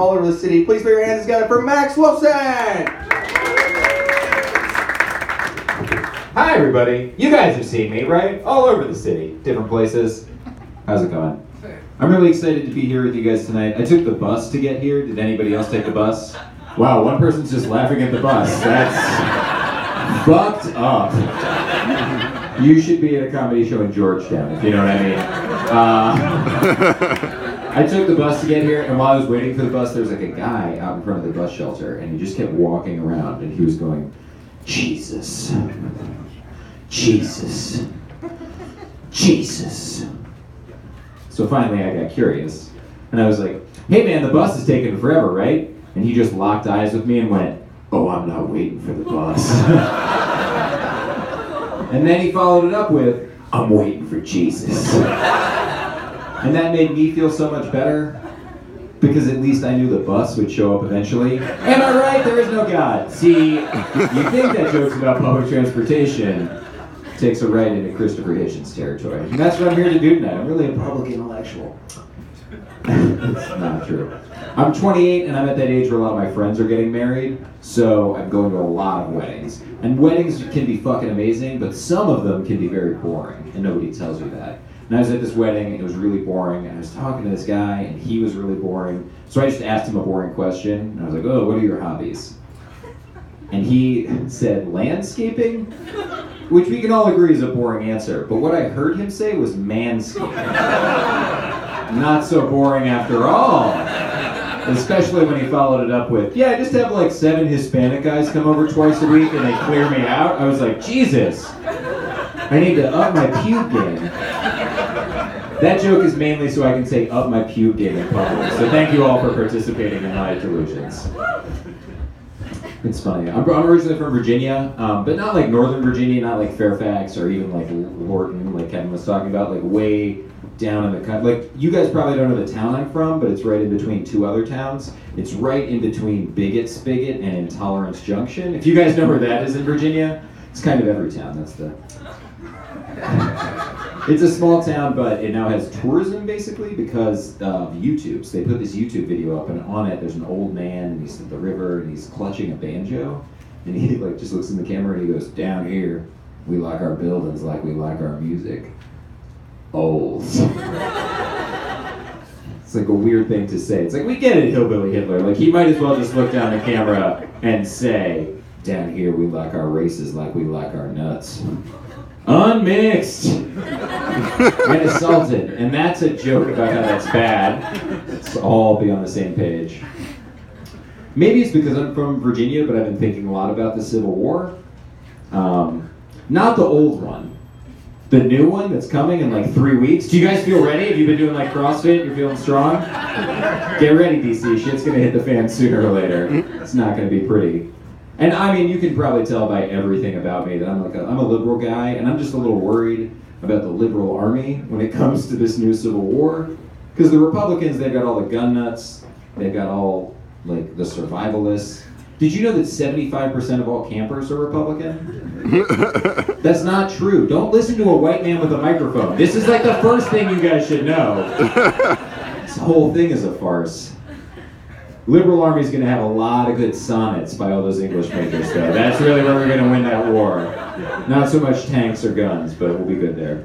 all over the city. Please put your hands together for Max Wolfson! Hi everybody, you guys have seen me, right? All over the city, different places. How's it going? I'm really excited to be here with you guys tonight. I took the bus to get here. Did anybody else take the bus? Wow, one person's just laughing at the bus. That's fucked up. You should be at a comedy show in Georgetown, if you know what I mean. I took the bus to get here, and while I was waiting for the bus, there was like a guy out in front of the bus shelter, and he just kept walking around, and he was going, Jesus, Jesus, Jesus. So finally I got curious, and I was like, hey man, the bus is taking forever, right? And he just locked eyes with me and went, oh, I'm not waiting for the bus. And then he followed it up with, I'm waiting for Jesus. And that made me feel so much better, because at least I knew the bus would show up eventually. Am I right? There is no God. See, you think that joke's about public transportation, takes a right into Christopher Hitchens territory. And that's what I'm here to do tonight. I'm really a public intellectual. It's not true. I'm 28 and I'm at that age where a lot of my friends are getting married, so I'm going to a lot of weddings. And weddings can be fucking amazing, but some of them can be very boring, and nobody tells you that. And I was at this wedding, it was really boring, and I was talking to this guy, and he was really boring. So I just asked him a boring question, and I was like, oh, what are your hobbies? And he said, landscaping? Which we can all agree is a boring answer, but what I heard him say was manscaping. Not so boring after all. Especially when he followed it up with, yeah, I just have like 7 Hispanic guys come over twice a week and they clear me out. I was like, Jesus, I need to up my pube game. That joke is mainly so I can say up my pube game in public. So thank you all for participating in my delusions. It's funny. I'm originally from Virginia, but not like Northern Virginia, not like Fairfax or even like Lorton, like Kevin was talking about, like way down in the country. Like, you guys probably don't know the town I'm from, but it's right in between 2 other towns. It's right in between Bigot Spigot and Intolerance Junction. If you guys know where that is in Virginia, it's kind of every town. That's the... It's a small town, but it now has tourism, basically, because of YouTube. So they put this YouTube video up, and on it, there's an old man, and he's at the river, and he's clutching a banjo, and he like just looks in the camera, and he goes, down here, we like our buildings like we like our music. Old. It's like a weird thing to say. It's like, we get it, Hillbilly Hitler. Like, he might as well just look down the camera and say, down here, we like our races like we like our nuts. Unmixed and assaulted, and that's a joke about how that's bad. Let's all be on the same page. Maybe it's because I'm from Virginia, but I've been thinking a lot about the Civil War. Not the old one, the new one that's coming in like 3 weeks. Do you guys feel ready? Have you been doing like CrossFit? You're feeling strong? Get ready, DC. Shit's gonna hit the fan sooner or later. It's not gonna be pretty. And I mean, you can probably tell by everything about me that I'm a liberal guy, and I'm just a little worried about the liberal army when it comes to this new Civil War. Because the Republicans, they've got all the gun nuts, they've got all like the survivalists. Did you know that 75% of all campers are Republican? That's not true. Don't listen to a white man with a microphone. This is like the first thing you guys should know. This whole thing is a farce. Liberal Army's going to have a lot of good sonnets by all those English majors, though. That's really where we're going to win that war. Not so much tanks or guns, but we'll be good there.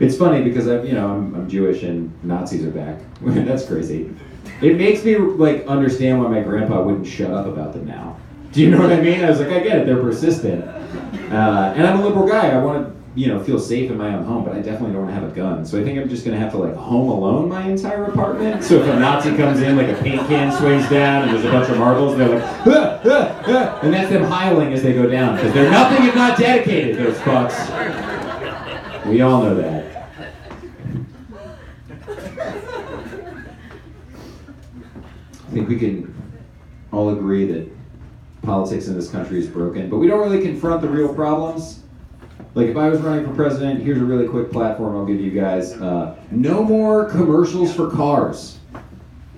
It's funny because I'm Jewish and Nazis are back. That's crazy. It makes me like understand why my grandpa wouldn't shut up about them now. Do you know what I mean? I was like, I get it. They're persistent, and I'm a liberal guy. I want to feel safe in my own home, but I definitely don't want to have a gun. So I think I'm just going to have to like home alone my entire apartment. So if a Nazi comes in, like a paint can sways down and there's a bunch of marbles, they're like, ah, ah, ah, and that's them hiling as they go down because they're nothing if not dedicated, those fucks. We all know that. I think we can all agree that politics in this country is broken, but we don't really confront the real problems. Like, if I was running for president, here's a really quick platform I'll give you guys. No more commercials for cars.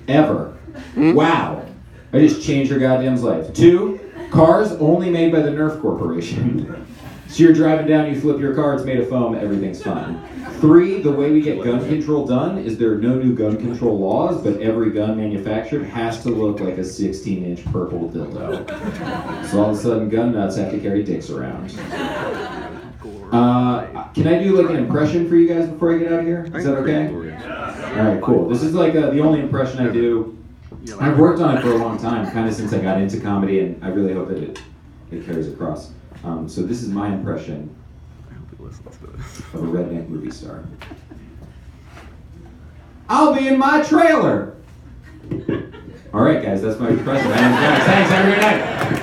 Ever. Wow. I just changed your goddamn life. 2, cars only made by the Nerf Corporation. So you're driving down, you flip your car, it's made of foam, everything's fine. 3, the way we get gun control done is there are no new gun control laws, but every gun manufactured has to look like a 16-inch purple dildo. So all of a sudden, gun nuts have to carry dicks around. Can I do like an impression for you guys before I get out of here? Is that okay? Alright, cool. This is like the only impression I do. I've worked on it for a long time, kind of since I got into comedy, and I really hope that it carries across. So this is my impression of a redneck movie star. I'll be in my trailer! Alright guys, that's my impression. Thanks, have a great night!